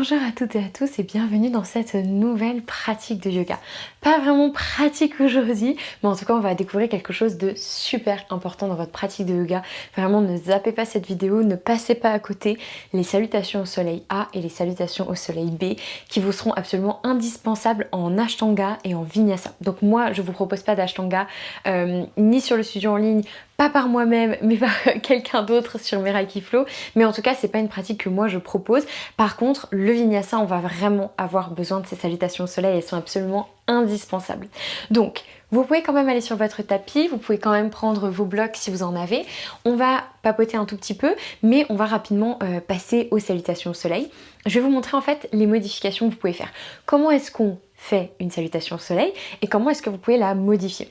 Bonjour à toutes et à tous et bienvenue dans cette nouvelle pratique de yoga. Pas vraiment pratique aujourd'hui, mais en tout cas on va découvrir quelque chose de super important dans votre pratique de yoga. Vraiment ne zappez pas cette vidéo, ne passez pas à côté. Les salutations au soleil A et les salutations au soleil B qui vous seront absolument indispensables en Ashtanga et en Vinyasa. Donc moi je vous propose pas d'Ashtanga ni sur le studio en ligne, pas par moi-même, mais par quelqu'un d'autre sur mes Reiki Flow. Mais en tout cas, c'est pas une pratique que moi je propose. Par contre, le Vinyasa, on va vraiment avoir besoin de ces salutations au soleil. Elles sont absolument indispensables. Donc, vous pouvez quand même aller sur votre tapis, vous pouvez quand même prendre vos blocs si vous en avez. On va papoter un tout petit peu, mais on va rapidement passer aux salutations au soleil. Je vais vous montrer en fait les modifications que vous pouvez faire. Comment est-ce qu'on fait une salutation au soleil et comment est-ce que vous pouvez la modifier.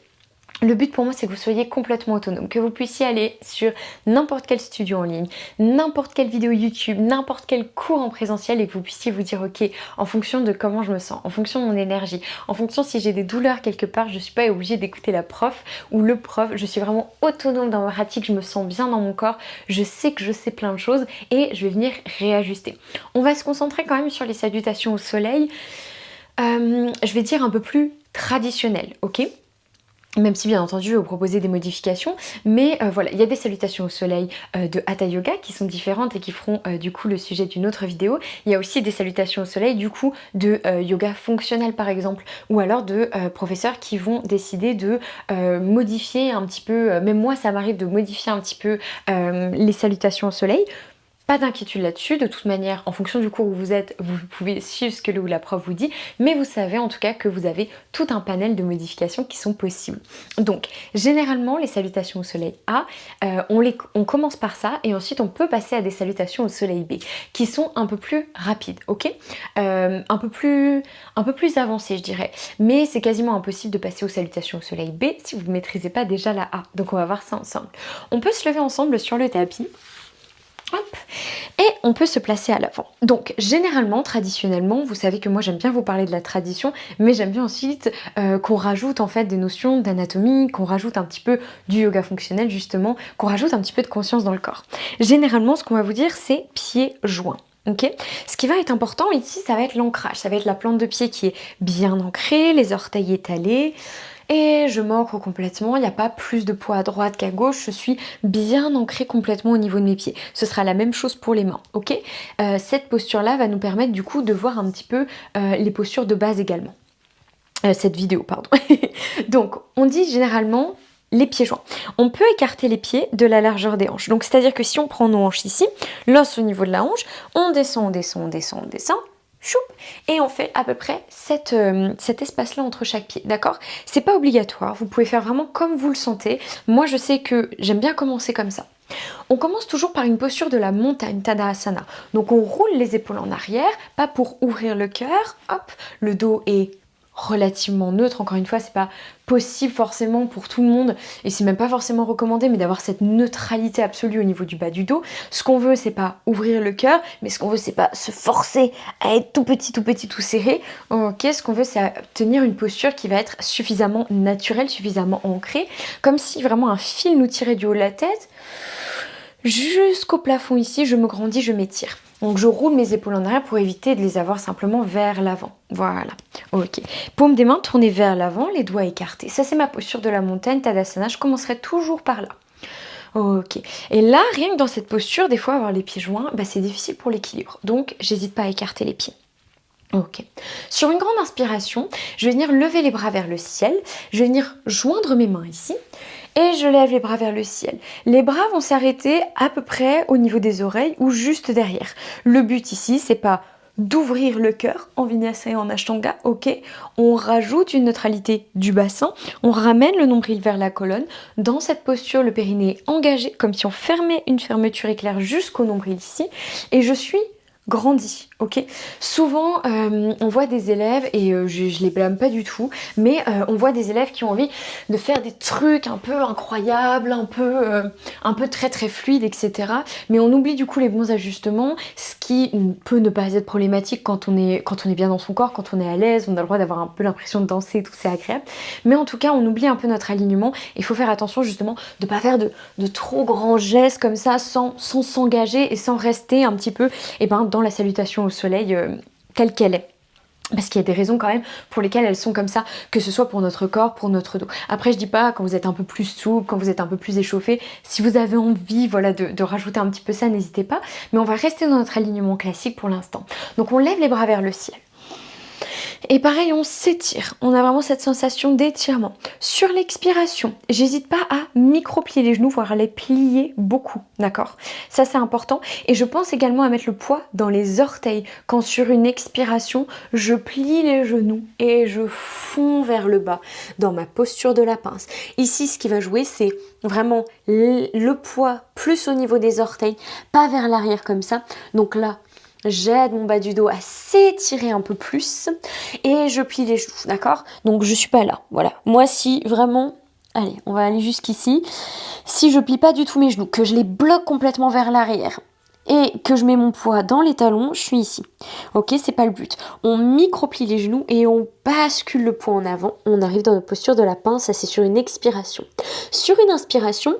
Le but pour moi, c'est que vous soyez complètement autonome, que vous puissiez aller sur n'importe quel studio en ligne, n'importe quelle vidéo YouTube, n'importe quel cours en présentiel et que vous puissiez vous dire ok, en fonction de comment je me sens, en fonction de mon énergie, en fonction si j'ai des douleurs quelque part, je ne suis pas obligée d'écouter la prof ou le prof, je suis vraiment autonome dans ma pratique, je me sens bien dans mon corps, je sais que je sais plein de choses et je vais venir réajuster. On va se concentrer quand même sur les salutations au soleil, je vais dire un peu plus traditionnelles, ok ? Même si bien entendu vous proposez des modifications, mais voilà, il y a des salutations au soleil de Hatha Yoga qui sont différentes et qui feront du coup le sujet d'une autre vidéo. Il y a aussi des salutations au soleil du coup de yoga fonctionnel par exemple, ou alors de professeurs qui vont décider de modifier un petit peu, même moi ça m'arrive de modifier un petit peu les salutations au soleil. Pas d'inquiétude là-dessus, de toute manière, en fonction du cours où vous êtes, vous pouvez suivre ce que le ou la prof vous dit, mais vous savez en tout cas que vous avez tout un panel de modifications qui sont possibles. Donc, généralement, les salutations au soleil A, on commence par ça, et ensuite on peut passer à des salutations au soleil B, qui sont un peu plus rapides, ok, un peu plus avancées, je dirais. Mais c'est quasiment impossible de passer aux salutations au soleil B si vous ne maîtrisez pas déjà la A. Donc on va voir ça ensemble. On peut se lever ensemble sur le tapis. Hop. Et on peut se placer à l'avant. Donc généralement, traditionnellement, vous savez que moi j'aime bien vous parler de la tradition, mais j'aime bien ensuite qu'on rajoute en fait des notions d'anatomie, qu'on rajoute un petit peu du yoga fonctionnel justement, qu'on rajoute un petit peu de conscience dans le corps. Généralement, ce qu'on va vous dire, c'est pieds joints. Okay. Ce qui va être important ici, ça va être l'ancrage, ça va être la plante de pied qui est bien ancrée, les orteils étalés. Et je m'ancre complètement, il n'y a pas plus de poids à droite qu'à gauche, je suis bien ancrée complètement au niveau de mes pieds. Ce sera la même chose pour les mains, ok. Cette posture-là va nous permettre du coup de voir un petit peu les postures de base également. Cette vidéo, pardon. Donc, on dit généralement les pieds joints. On peut écarter les pieds de la largeur des hanches. Donc, c'est-à-dire que si on prend nos hanches ici, l'os au niveau de la hanche, on descend, on descend, on descend, on descend, choup, et on fait à peu près cet espace-là entre chaque pied, d'accord? C'est pas obligatoire, vous pouvez faire vraiment comme vous le sentez. Moi, je sais que j'aime bien commencer comme ça. On commence toujours par une posture de la montagne, Tadasana. Donc, on roule les épaules en arrière, pas pour ouvrir le cœur, hop, le dos est relativement neutre, encore une fois c'est pas possible forcément pour tout le monde et c'est même pas forcément recommandé, mais d'avoir cette neutralité absolue au niveau du bas du dos. Ce qu'on veut, c'est pas ouvrir le cœur, mais ce qu'on veut, c'est pas se forcer à être tout petit, tout serré. Ok, ce qu'on veut, c'est tenir une posture qui va être suffisamment naturelle, suffisamment ancrée, comme si vraiment un fil nous tirait du haut de la tête jusqu'au plafond ici. Je me grandis, je m'étire. Donc je roule mes épaules en arrière pour éviter de les avoir simplement vers l'avant. Voilà, ok. Paume des mains tournées vers l'avant, les doigts écartés. Ça c'est ma posture de la montagne, Tadasana. Je commencerai toujours par là. Ok. Et là, rien que dans cette posture, des fois avoir les pieds joints, c'est difficile pour l'équilibre. Donc j'hésite pas à écarter les pieds. Ok. Sur une grande inspiration, je vais venir lever les bras vers le ciel. Je vais venir joindre mes mains ici. Et je lève les bras vers le ciel. Les bras vont s'arrêter à peu près au niveau des oreilles ou juste derrière. Le but ici, c'est pas d'ouvrir le cœur en Vinyasa et en Ashtanga, ok. On rajoute une neutralité du bassin, on ramène le nombril vers la colonne. Dans cette posture, le périnée est engagé, comme si on fermait une fermeture éclair jusqu'au nombril ici. Et je suis grandie, ok. Souvent, on voit des élèves, et je les blâme pas du tout, mais on voit des élèves qui ont envie de faire des trucs un peu incroyables, un peu très très fluides, etc. Mais on oublie du coup les bons ajustements, ce qui peut ne pas être problématique quand on est bien dans son corps, quand on est à l'aise, on a le droit d'avoir un peu l'impression de danser et tout, c'est agréable. Mais en tout cas, on oublie un peu notre alignement. Il faut faire attention justement de pas faire de trop grands gestes comme ça, sans s'engager et sans rester un petit peu dans la salutation au soleil telle qu'elle est. Parce qu'il y a des raisons quand même pour lesquelles elles sont comme ça, que ce soit pour notre corps, pour notre dos. Après, je dis pas quand vous êtes un peu plus souple, quand vous êtes un peu plus échauffé, si vous avez envie voilà, de rajouter un petit peu ça, n'hésitez pas. Mais on va rester dans notre alignement classique pour l'instant. Donc on lève les bras vers le ciel. Et pareil, on s'étire. On a vraiment cette sensation d'étirement. Sur l'expiration, j'hésite pas à micro-plier les genoux, voire à les plier beaucoup, d'accord? Ça, c'est important. Et je pense également à mettre le poids dans les orteils. Quand sur une expiration, je plie les genoux et je fonds vers le bas dans ma posture de la pince. Ici, ce qui va jouer, c'est vraiment le poids plus au niveau des orteils, pas vers l'arrière comme ça. Donc là, j'aide mon bas du dos à s'étirer un peu plus et je plie les genoux, d'accord? Donc je suis pas là, voilà. Moi si vraiment, allez, on va aller jusqu'ici. Si je plie pas du tout mes genoux, que je les bloque complètement vers l'arrière et que je mets mon poids dans les talons, je suis ici. Ok, c'est pas le but. On micro-plie les genoux et on bascule le poids en avant. On arrive dans notre posture de la pince, ça c'est sur une expiration. Sur une inspiration,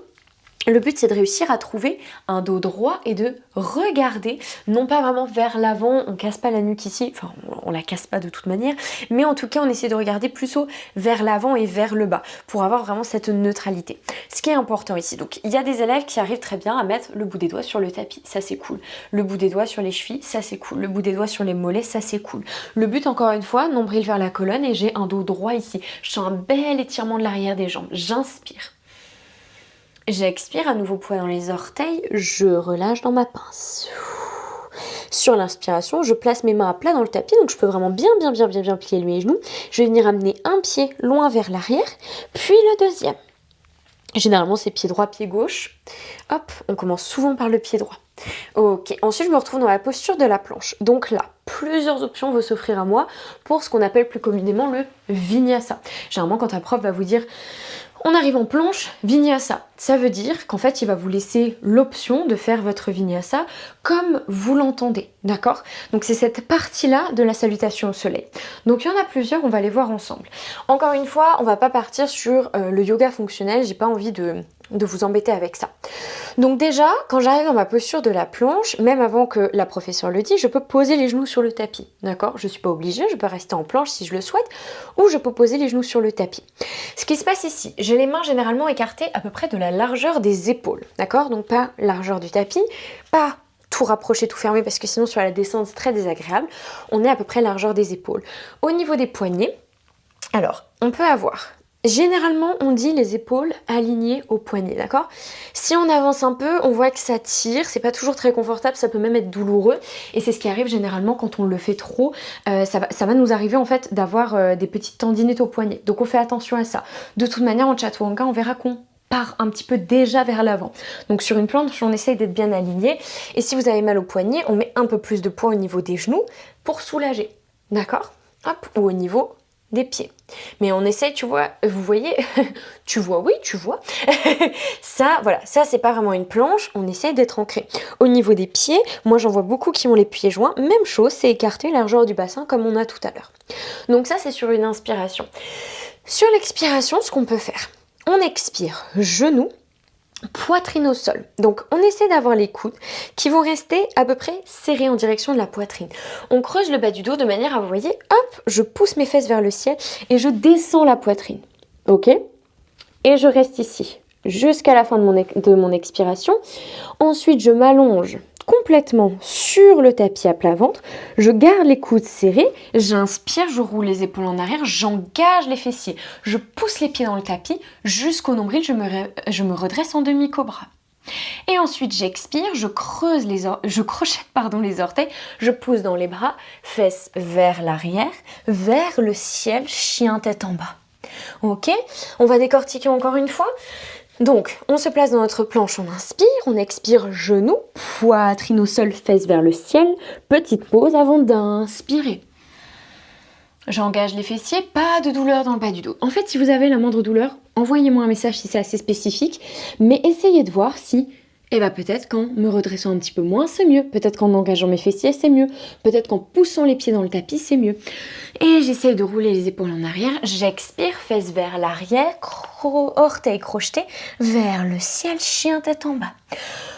le but, c'est de réussir à trouver un dos droit et de regarder, non pas vraiment vers l'avant, on casse pas la nuque ici, enfin on la casse pas de toute manière, mais en tout cas on essaie de regarder plutôt vers l'avant et vers le bas pour avoir vraiment cette neutralité. Ce qui est important ici, donc il y a des élèves qui arrivent très bien à mettre le bout des doigts sur le tapis, ça c'est cool. Le bout des doigts sur les chevilles, ça c'est cool. Le bout des doigts sur les mollets, ça c'est cool. Le but encore une fois, nombril vers la colonne et j'ai un dos droit ici. Je sens un bel étirement de l'arrière des jambes, j'inspire. J'expire, à nouveau poids dans les orteils, je relâche dans ma pince. Sur l'inspiration, je place mes mains à plat dans le tapis, donc je peux vraiment bien plier mes genoux. Je vais venir amener un pied loin vers l'arrière, puis le deuxième. Généralement, c'est pied droit, pied gauche. Hop, on commence souvent par le pied droit. Ok, ensuite je me retrouve dans la posture de la planche. Donc là, plusieurs options vont s'offrir à moi pour ce qu'on appelle plus communément le vinyasa. Généralement, quand un prof va vous dire on arrive en planche, vinyasa. Ça veut dire qu'en fait, il va vous laisser l'option de faire votre vinyasa comme vous l'entendez, d'accord? Donc c'est cette partie-là de la salutation au soleil. Donc il y en a plusieurs, on va les voir ensemble. Encore une fois, on va pas partir sur le yoga fonctionnel, j'ai pas envie de vous embêter avec ça. Donc déjà, quand j'arrive dans ma posture de la planche, même avant que la professeure le dise, je peux poser les genoux sur le tapis, d'accord? Je suis pas obligée, je peux rester en planche si je le souhaite, ou je peux poser les genoux sur le tapis. Ce qui se passe ici, j'ai les mains généralement écartées à peu près de la largeur des épaules, d'accord? Donc pas largeur du tapis, pas tout rapproché, tout fermé, parce que sinon sur la descente c'est très désagréable. On est à peu près largeur des épaules. Au niveau des poignets, alors on peut avoir... Généralement, on dit les épaules alignées aux poignets, d'accord? Si on avance un peu, on voit que ça tire, c'est pas toujours très confortable, ça peut même être douloureux, et c'est ce qui arrive généralement quand on le fait trop. Ça va nous arriver en fait d'avoir des petites tendinites aux poignets, donc on fait attention à ça. De toute manière, en chaturanga, on verra qu'on part un petit peu déjà vers l'avant. Donc sur une planche, on essaye d'être bien aligné, et si vous avez mal aux poignets, on met un peu plus de poids au niveau des genoux pour soulager, d'accord? Hop, ou au niveau des pieds. Mais on essaye, tu vois, vous voyez, tu vois, oui, tu vois. Ça, voilà, ça c'est pas vraiment une planche, on essaye d'être ancré. Au niveau des pieds, moi j'en vois beaucoup qui ont les pieds joints, même chose, c'est écarter largeur du bassin comme on a tout à l'heure. Donc ça c'est sur une inspiration. Sur l'expiration, ce qu'on peut faire, on expire genoux, poitrine au sol. Donc on essaie d'avoir les coudes qui vont rester à peu près serrés en direction de la poitrine. On creuse le bas du dos de manière à, vous voyez, hop, je pousse mes fesses vers le ciel et je descends la poitrine. Ok? Et je reste ici jusqu'à la fin de mon expiration. Ensuite, je m'allonge complètement sur le tapis à plat ventre, je garde les coudes serrés, j'inspire, je roule les épaules en arrière, j'engage les fessiers, je pousse les pieds dans le tapis jusqu'au nombril, je me redresse en demi-cobra. Et ensuite j'expire, je crochette les orteils, je pousse dans les bras, fesses vers l'arrière, vers le ciel, chien tête en bas. Ok, on va décortiquer encore une fois. Donc, on se place dans notre planche, on inspire, on expire, genoux, poitrine au sol, fesses vers le ciel. Petite pause avant d'inspirer. J'engage les fessiers, pas de douleur dans le bas du dos. En fait, si vous avez la moindre douleur, envoyez-moi un message si c'est assez spécifique, mais essayez de voir si... peut-être qu'en me redressant un petit peu moins, c'est mieux. Peut-être qu'en engageant mes fessiers, c'est mieux. Peut-être qu'en poussant les pieds dans le tapis, c'est mieux. Et j'essaye de rouler les épaules en arrière. J'expire, fesses vers l'arrière, orteils crochetés vers le ciel, chien tête en bas.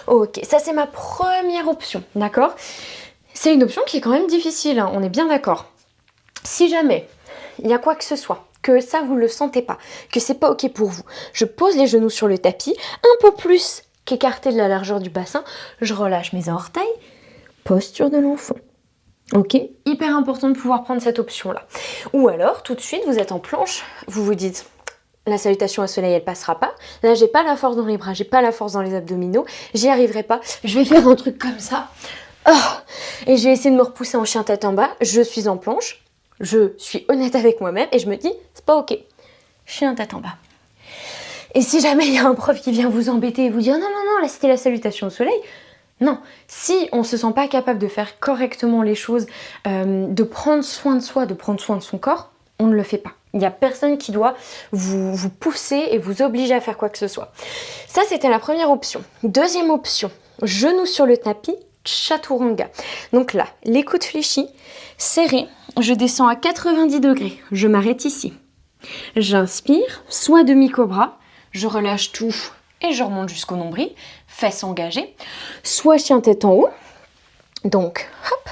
Ok, ça c'est ma première option, d'accord ? c'est une option qui est quand même difficile, hein, on est bien d'accord. Si jamais il y a quoi que ce soit, que ça vous le sentez pas, que c'est pas ok pour vous, je pose les genoux sur le tapis, un peu plus qu'écarté de la largeur du bassin, je relâche mes orteils, posture de l'enfant. Ok, hyper important de pouvoir prendre cette option-là. Ou alors, tout de suite, vous êtes en planche, vous vous dites, la salutation à soleil, elle passera pas. Là, j'ai pas la force dans les bras, j'ai pas la force dans les abdominaux, j'y arriverai pas. Je vais faire un truc comme ça. Oh, et je vais essayer de me repousser en chien tête en bas. Je suis en planche, je suis honnête avec moi-même et je me dis, c'est pas ok. Chien tête en bas. Et si jamais il y a un prof qui vient vous embêter et vous dire, non, non, non, là c'était la salutation au soleil. Non, si on ne se sent pas capable de faire correctement les choses, de prendre soin de soi, de prendre soin de son corps, on ne le fait pas. Il n'y a personne qui doit vous pousser et vous obliger à faire quoi que ce soit. Ça, c'était la première option. Deuxième option, genoux sur le tapis, chaturanga. Donc là, les coudes fléchis, serrés, je descends à 90 degrés, je m'arrête ici. J'inspire, soit demi-cobra, je relâche tout et je remonte jusqu'au nombril, fesses engagées, soit chien tête en haut. Donc, hop,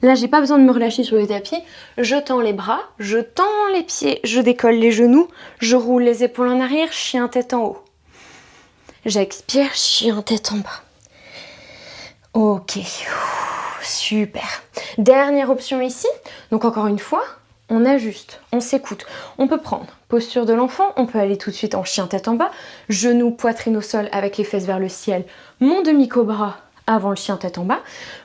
là j'ai pas besoin de me relâcher sur le tapis, je tends les bras, je tends les pieds, je décolle les genoux, je roule les épaules en arrière, chien tête en haut. J'expire, chien tête en bas. Ok, super. Dernière option ici, donc encore une fois, on ajuste, on s'écoute. On peut prendre posture de l'enfant, on peut aller tout de suite en chien tête en bas, genoux, poitrine au sol avec les fesses vers le ciel, mon demi-cobra avant le chien tête en bas,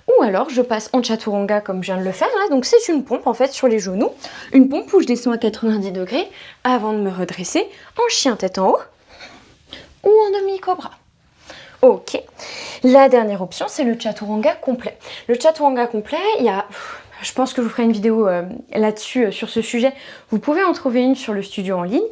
ou alors je passe en chaturanga comme je viens de le faire là, donc c'est une pompe en fait sur les genoux, une pompe où je descends à 90 degrés avant de me redresser en chien tête en haut ou en demi-cobra. Ok, la dernière option c'est le chaturanga complet. Le chaturanga complet, il y a... Je pense que je vous ferai une vidéo là-dessus, sur ce sujet. Vous pouvez en trouver une sur le studio en ligne.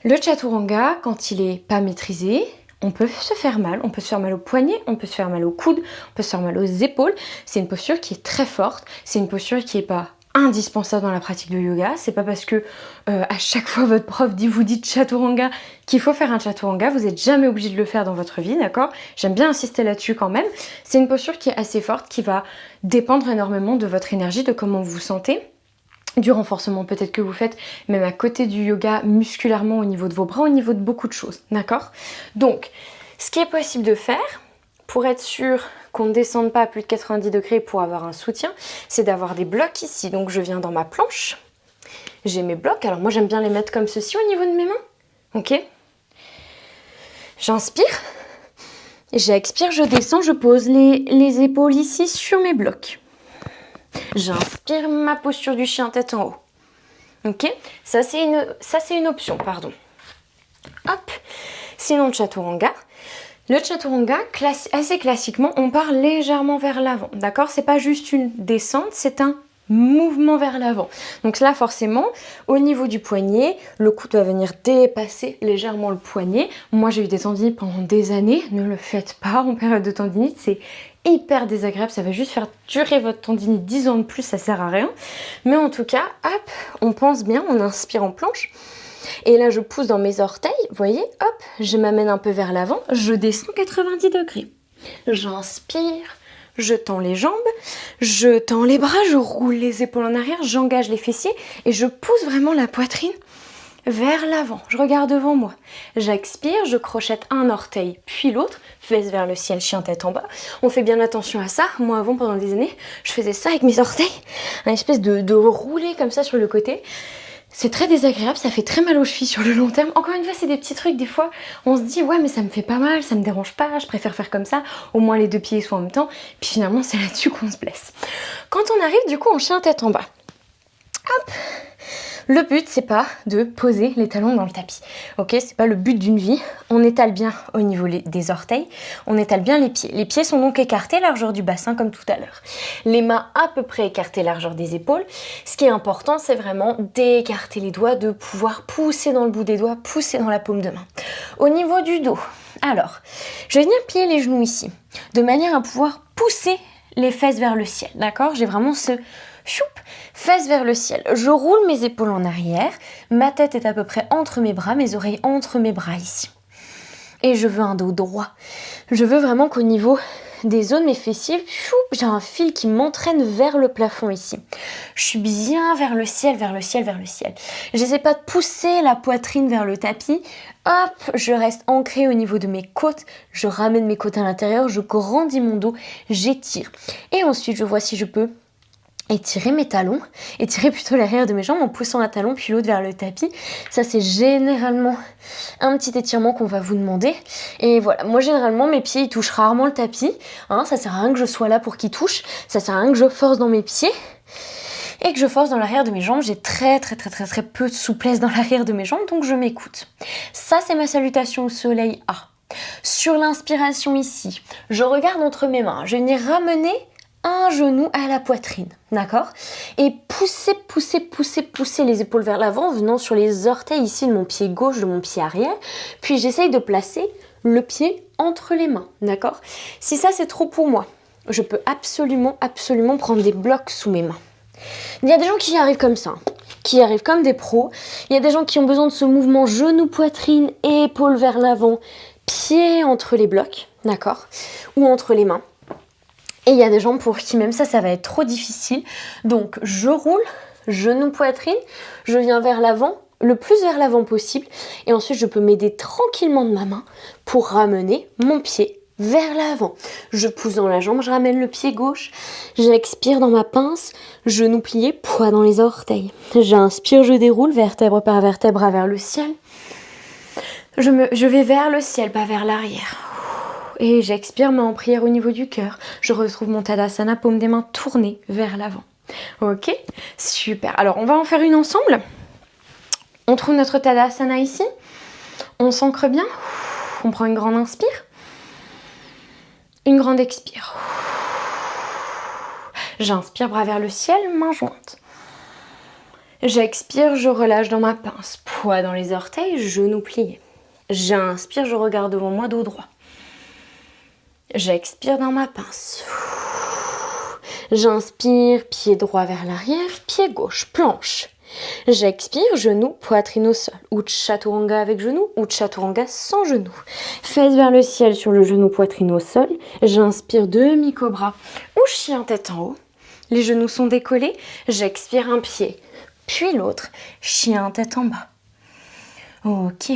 Le chaturanga, quand il n'est pas maîtrisé, on peut se faire mal. On peut se faire mal aux poignets, on peut se faire mal aux coudes, on peut se faire mal aux épaules. C'est une posture qui est très forte. C'est une posture qui n'est pas indispensable dans la pratique de yoga. C'est pas parce que à chaque fois votre prof vous dit chaturanga qu'il faut faire un chaturanga. Vous n'êtes jamais obligé de le faire dans votre vie, d'accord? J'aime bien insister là-dessus quand même. C'est une posture qui est assez forte, qui va dépendre énormément de votre énergie, de comment vous vous sentez, du renforcement peut-être que vous faites, même à côté du yoga, musculairement au niveau de vos bras, au niveau de beaucoup de choses, d'accord? Donc, ce qui est possible de faire, pour être sûr qu'on ne descende pas à plus de 90 degrés pour avoir un soutien, c'est d'avoir des blocs ici. Donc je viens dans ma planche, j'ai mes blocs, alors moi j'aime bien les mettre comme ceci au niveau de mes mains, ok? J'inspire, j'expire, je descends, je pose les épaules ici sur mes blocs. J'inspire, ma posture du chien tête en haut. Ok? Ça c'est une option, pardon. Hop. Sinon le chaturanga. Le chaturanga, assez classiquement, on part légèrement vers l'avant. D'accord? C'est pas juste une descente, c'est un mouvement vers l'avant. Donc là, forcément, au niveau du poignet, le coude va venir dépasser légèrement le poignet. Moi, j'ai eu des tendinites pendant des années. Ne le faites pas en période de tendinite. C'est hyper désagréable. Ça va juste faire durer votre tendinite 10 ans de plus. Ça sert à rien. Mais en tout cas, hop, on pense bien. On inspire en planche. Et là, je pousse dans mes orteils. Vous voyez, hop, je m'amène un peu vers l'avant. Je descends 90 degrés. J'inspire. Je tends les jambes, je tends les bras, je roule les épaules en arrière, j'engage les fessiers et je pousse vraiment la poitrine vers l'avant. Je regarde devant moi. J'expire, je crochette un orteil puis l'autre, fesses vers le ciel, chien tête en bas. On fait bien attention à ça. Moi avant, pendant des années, je faisais ça avec mes orteils, une espèce de rouler comme ça sur le côté. C'est très désagréable, ça fait très mal aux chevilles sur le long terme. Encore une fois, c'est des petits trucs, des fois, on se dit « Ouais, mais ça me fait pas mal, ça me dérange pas, je préfère faire comme ça, au moins les deux pieds sont en même temps. » Puis finalement, c'est là-dessus qu'on se blesse. Quand on arrive, du coup, en chien tête en bas, hop, le but, c'est pas de poser les talons dans le tapis. Ok, c'est pas le but d'une vie. On étale bien au niveau des orteils, on étale bien les pieds. Les pieds sont donc écartés, largeur du bassin, comme tout à l'heure. Les mains à peu près écartées, largeur des épaules. Ce qui est important, c'est vraiment d'écarter les doigts, de pouvoir pousser dans le bout des doigts, pousser dans la paume de main. Au niveau du dos, alors, je vais venir plier les genoux ici, de manière à pouvoir pousser les fesses vers le ciel, d'accord? J'ai vraiment ce... Choup, fesses vers le ciel. Je roule mes épaules en arrière. Ma tête est à peu près entre mes bras, mes oreilles entre mes bras ici. Et je veux un dos droit. Je veux vraiment qu'au niveau des zones de mes fessiers, j'ai un fil qui m'entraîne vers le plafond ici. Je suis bien vers le ciel, vers le ciel, vers le ciel. J'essaie pas de pousser la poitrine vers le tapis. Hop, je reste ancrée au niveau de mes côtes. Je ramène mes côtes à l'intérieur, je grandis mon dos, j'étire. Et ensuite, je vois si je peux étirer mes talons, étirer plutôt l'arrière de mes jambes en poussant un talon puis l'autre vers le tapis. Ça, c'est généralement un petit étirement qu'on va vous demander. Et voilà, moi généralement mes pieds ils touchent rarement le tapis. Ça sert à rien que je sois là pour qu'ils touchent. Ça sert à rien que je force dans mes pieds et que je force dans l'arrière de mes jambes. J'ai très peu de souplesse dans l'arrière de mes jambes, donc je m'écoute. Ça, c'est ma salutation au soleil A. Sur l'inspiration ici, je regarde entre mes mains. Je vais venir ramener un genou à la poitrine, d'accord? Et pousser les épaules vers l'avant, venant sur les orteils ici de mon pied gauche, de mon pied arrière. Puis j'essaye de placer le pied entre les mains, d'accord? Si ça c'est trop pour moi, je peux absolument prendre des blocs sous mes mains. Il y a des gens qui y arrivent comme ça, qui y arrivent comme des pros. Il y a des gens qui ont besoin de ce mouvement genou-poitrine et épaules vers l'avant, pieds entre les blocs, d'accord? Ou entre les mains. Et il y a des gens pour qui même ça va être trop difficile. Donc je roule, genou, poitrine, je viens vers l'avant, le plus vers l'avant possible. Et ensuite je peux m'aider tranquillement de ma main pour ramener mon pied vers l'avant. Je pousse dans la jambe, je ramène le pied gauche, j'expire dans ma pince, genou plié, poids dans les orteils. J'inspire, je déroule, vertèbre par vertèbre vers le ciel. Je vais vers le ciel, pas vers l'arrière. Et j'expire, main en prière au niveau du cœur. Je retrouve mon Tadasana, paume des mains tournées vers l'avant. Ok, super. Alors, on va en faire une ensemble. On trouve notre Tadasana ici. On s'ancre bien. On prend une grande inspire. Une grande expire. J'inspire, bras vers le ciel, mains jointes. J'expire, je relâche dans ma pince. Poids dans les orteils, genoux pliés. J'inspire, je regarde devant moi, dos droit. J'expire dans ma pince. J'inspire, pied droit vers l'arrière, pied gauche, planche. J'expire, genou, poitrine au sol. Ou chaturanga avec genou, ou chaturanga sans genou. Fesses vers le ciel sur le genou, poitrine au sol. J'inspire, demi-cobra ou chien tête en haut. Les genoux sont décollés. J'expire un pied, puis l'autre. Chien tête en bas. Ok,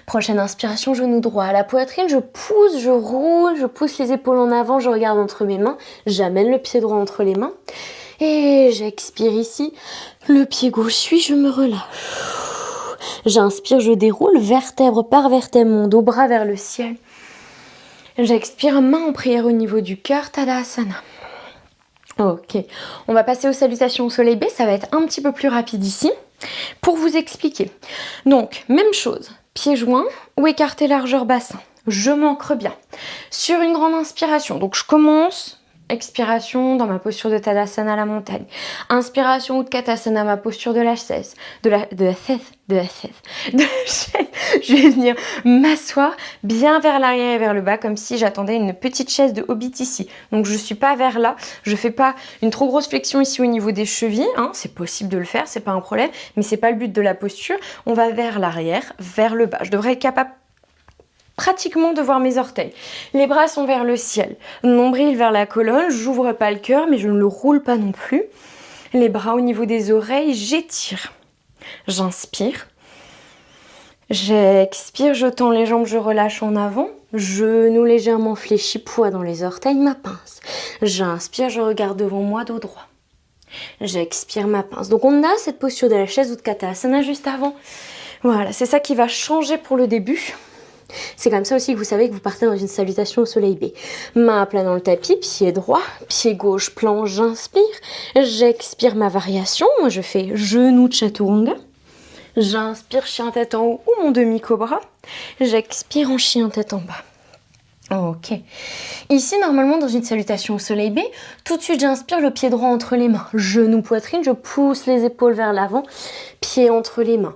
prochaine inspiration, genou droit à la poitrine, je pousse, je roule, je pousse les épaules en avant, je regarde entre mes mains, j'amène le pied droit entre les mains et j'expire ici, le pied gauche suit, je me relâche. J'inspire, je déroule, vertèbre par vertèbre, mon dos, bras vers le ciel. J'expire, main en prière au niveau du cœur, Tadasana. Ok, on va passer aux salutations au soleil B, ça va être un petit peu plus rapide ici. Pour vous expliquer, donc même chose, pieds joints ou écarté largeur bassin, je m'ancre bien sur une grande inspiration, donc je commence, expiration dans ma posture de Tadasana à la montagne, inspiration Utkatasana, ma posture de la chaise, je vais venir m'asseoir bien vers l'arrière et vers le bas comme si j'attendais une petite chaise de hobbit ici, donc je suis pas vers là, je fais pas une trop grosse flexion ici au niveau des chevilles, c'est possible de le faire, c'est pas un problème, mais c'est pas le but de la posture, on va vers l'arrière, vers le bas, je devrais être capable pratiquement de voir mes orteils. Les bras sont vers le ciel, nombril vers la colonne, j'ouvre pas le cœur mais je ne le roule pas non plus. Les bras au niveau des oreilles, j'étire. J'inspire. J'expire, je tends les jambes, je relâche en avant. Genoux légèrement fléchis, poids dans les orteils, ma pince. J'inspire, je regarde devant moi, dos droit. J'expire, ma pince. Donc on a cette posture de la chaise Utkatasana juste avant. Voilà, c'est ça qui va changer pour le début. C'est comme ça aussi que vous savez que vous partez dans une salutation au soleil B. Main à plat dans le tapis, pied droit, pied gauche, planche, j'inspire. J'expire ma variation. Moi, je fais genou chaturanga. J'inspire chien tête en haut ou mon demi-cobra. J'expire en chien tête en bas. Ok. Ici, normalement, dans une salutation au soleil B, tout de suite, j'inspire le pied droit entre les mains. Genou, poitrine, je pousse les épaules vers l'avant, pied entre les mains.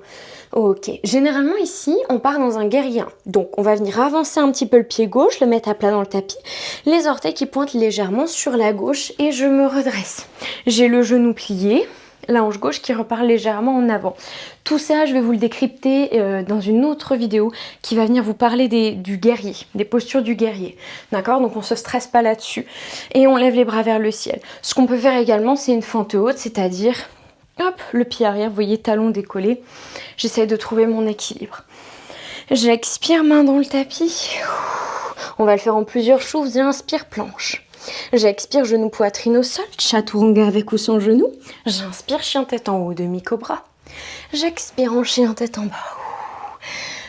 Ok, généralement ici, on part dans un guerrier 1. Donc, on va venir avancer un petit peu le pied gauche, le mettre à plat dans le tapis, les orteils qui pointent légèrement sur la gauche et je me redresse. J'ai le genou plié, la hanche gauche qui repart légèrement en avant. Tout ça, je vais vous le décrypter dans une autre vidéo qui va venir vous parler du guerrier, des postures du guerrier. D'accord? Donc on se stresse pas là-dessus. Et on lève les bras vers le ciel. Ce qu'on peut faire également, c'est une fente haute, c'est-à-dire, hop, le pied arrière, vous voyez, talon décollé. J'essaie de trouver mon équilibre. J'expire, main dans le tapis. On va le faire en plusieurs choses. J'inspire, planche. J'expire, genou, poitrine au sol. Chaturanga avec ou sans genou. J'inspire, chien tête en haut, demi-cobra. J'expire en chien tête en bas.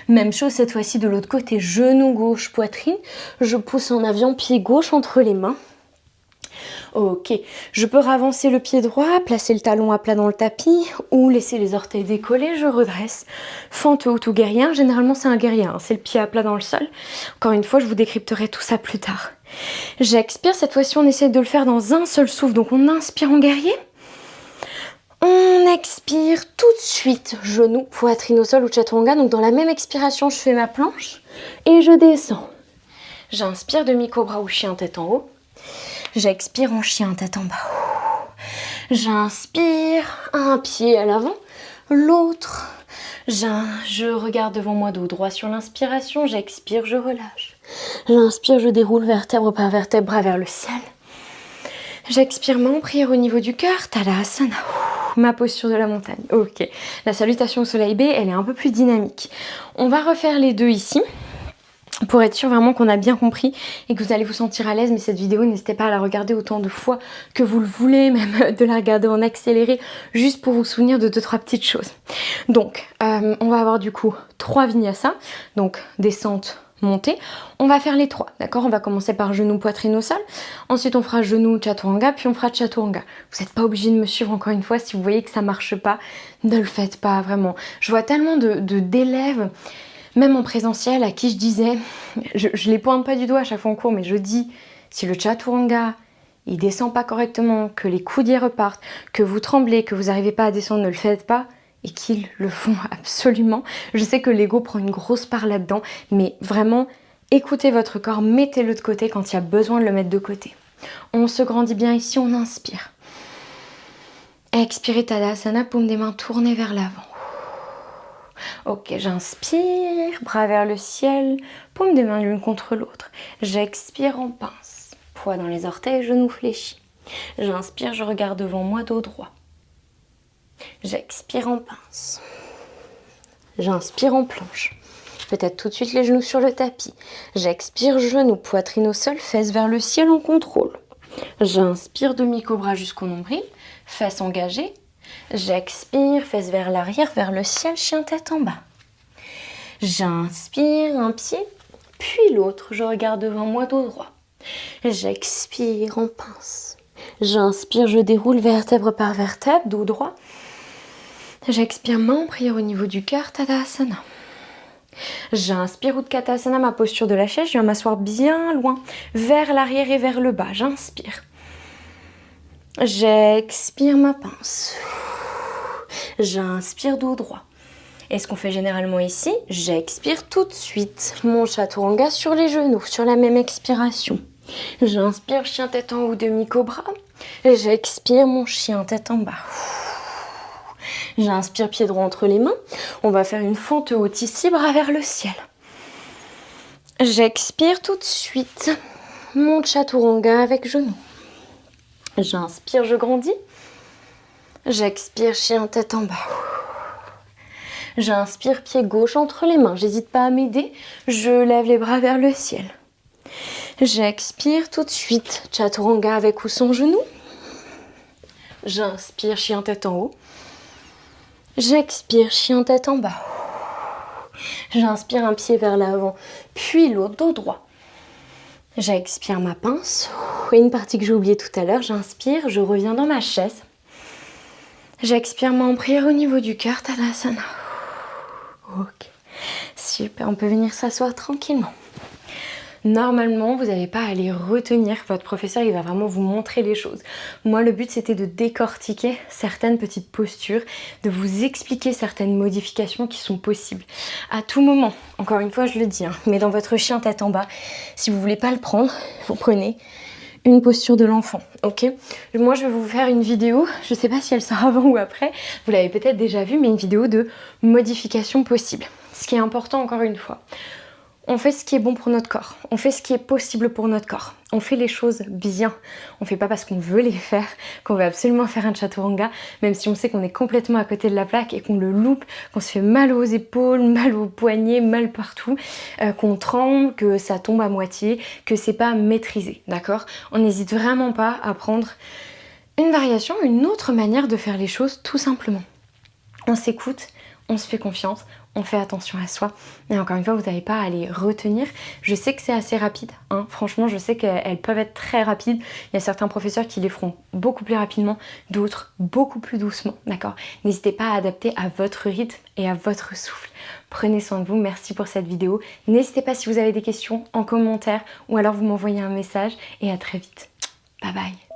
Même chose cette fois-ci de l'autre côté. Genou gauche, poitrine. Je pousse en avion, pied gauche entre les mains. Ok, je peux ravancer le pied droit, placer le talon à plat dans le tapis ou laisser les orteils décollés, je redresse. Fente haute ou guerrier, généralement c'est un guerrier, c'est le pied à plat dans le sol. Encore une fois, je vous décrypterai tout ça plus tard. J'expire, cette fois-ci on essaie de le faire dans un seul souffle, donc on inspire en guerrier. On expire tout de suite, genou, poitrine au sol ou chaturanga, donc dans la même expiration je fais ma planche et je descends. J'inspire, demi-cobra ou chien tête en haut. J'expire en chien, tête en bas. J'inspire, un pied à l'avant, l'autre. Je regarde devant moi, dos droit sur l'inspiration. J'expire, je relâche. J'inspire, je déroule vertèbre par vertèbre, bras vers le ciel. J'expire, main en prière au niveau du cœur, Tadasana. Ma posture de la montagne. Ok. La salutation au soleil B, elle est un peu plus dynamique. On va refaire les deux ici. Pour être sûr vraiment qu'on a bien compris et que vous allez vous sentir à l'aise, mais cette vidéo, n'hésitez pas à la regarder autant de fois que vous le voulez, même de la regarder en accéléré, juste pour vous souvenir de 2-3 petites choses. Donc, on va avoir du coup 3 vinyasas, donc descente, montée. On va faire les 3, d'accord? On va commencer par genou, poitrine au sol. Ensuite, on fera genou, chaturanga, puis on fera chaturanga. Vous n'êtes pas obligé de me suivre encore une fois. Si vous voyez que ça marche pas, ne le faites pas, vraiment. Je vois tellement d'élèves, même en présentiel, à qui je disais, je les pointe pas du doigt à chaque fois en cours, mais je dis, si le chaturanga, il descend pas correctement, que les coudiers repartent, que vous tremblez, que vous n'arrivez pas à descendre, ne le faites pas, et qu'ils le font absolument. Je sais que l'ego prend une grosse part là-dedans, mais vraiment, écoutez votre corps, mettez-le de côté quand il y a besoin de le mettre de côté. On se grandit bien ici, on inspire. Expirez Tadasana, paume des mains tournées vers l'avant. Ok, j'inspire, bras vers le ciel, paume des mains l'une contre l'autre. J'expire en pince, poids dans les orteils, genoux fléchis. J'inspire, je regarde devant moi, dos droit. J'expire en pince. J'inspire en planche. Peut-être tout de suite les genoux sur le tapis. J'expire, genoux, poitrine au sol, fesses vers le ciel en contrôle. J'inspire, demi-cobra jusqu'au nombril, fesses engagées. J'expire, fesses vers l'arrière, vers le ciel, chien tête en bas. J'inspire, un pied, puis l'autre. Je regarde devant moi, dos droit. J'expire en pince. J'inspire, je déroule vertèbre par vertèbre, dos droit. J'expire, main en prière au niveau du cœur, Tadasana. J'inspire, Utkatasana, ma posture de la chaise. Je viens m'asseoir bien loin, vers l'arrière et vers le bas. J'inspire. J'expire ma pince. J'inspire dos droit. Et ce qu'on fait généralement ici, j'expire tout de suite. Mon chaturanga sur les genoux, sur la même expiration. J'inspire, chien tête en haut, demi-cobra. J'expire, mon chien tête en bas. J'inspire, pied droit entre les mains. On va faire une fente haute ici, bras vers le ciel. J'expire tout de suite. Mon chaturanga avec genou. J'inspire, je grandis. J'expire, chien tête en bas. J'inspire, pied gauche entre les mains. J'hésite pas à m'aider. Je lève les bras vers le ciel. J'expire tout de suite. Chaturanga avec ou sans genou. J'inspire, chien tête en haut. J'expire, chien tête en bas. J'inspire, un pied vers l'avant, puis l'autre, dos droit. J'expire ma pince. Et une partie que j'ai oubliée tout à l'heure, j'inspire, je reviens dans ma chaise. J'expire, main en prière au niveau du cœur, Tadasana. Ok, super, on peut venir s'asseoir tranquillement. Normalement, vous n'avez pas à les retenir. Votre professeur, il va vraiment vous montrer les choses. Moi, le but, c'était de décortiquer certaines petites postures, de vous expliquer certaines modifications qui sont possibles. À tout moment, encore une fois, je le dis, mais dans votre chien tête en bas, si vous ne voulez pas le prendre, vous prenez une posture de l'enfant, ok? Moi, je vais vous faire une vidéo, je sais pas si elle sera avant ou après, vous l'avez peut-être déjà vue, mais une vidéo de modification possible. Ce qui est important, encore une fois, on fait ce qui est bon pour notre corps, on fait ce qui est possible pour notre corps, on fait les choses bien, on fait pas parce qu'on veut les faire, qu'on veut absolument faire un chaturanga, même si on sait qu'on est complètement à côté de la plaque et qu'on le loupe, qu'on se fait mal aux épaules, mal aux poignets, mal partout, qu'on tremble, que ça tombe à moitié, que c'est pas maîtrisé, d'accord? On n'hésite vraiment pas à prendre une variation, une autre manière de faire les choses, tout simplement. On s'écoute, on se fait confiance, on fait attention à soi. Et encore une fois, vous n'avez pas à les retenir. Je sais que c'est assez rapide, hein. Franchement, je sais qu'elles peuvent être très rapides. Il y a certains professeurs qui les feront beaucoup plus rapidement, d'autres beaucoup plus doucement, d'accord? N'hésitez pas à adapter à votre rythme et à votre souffle. Prenez soin de vous, merci pour cette vidéo. N'hésitez pas si vous avez des questions en commentaire ou alors vous m'envoyez un message et à très vite. Bye bye.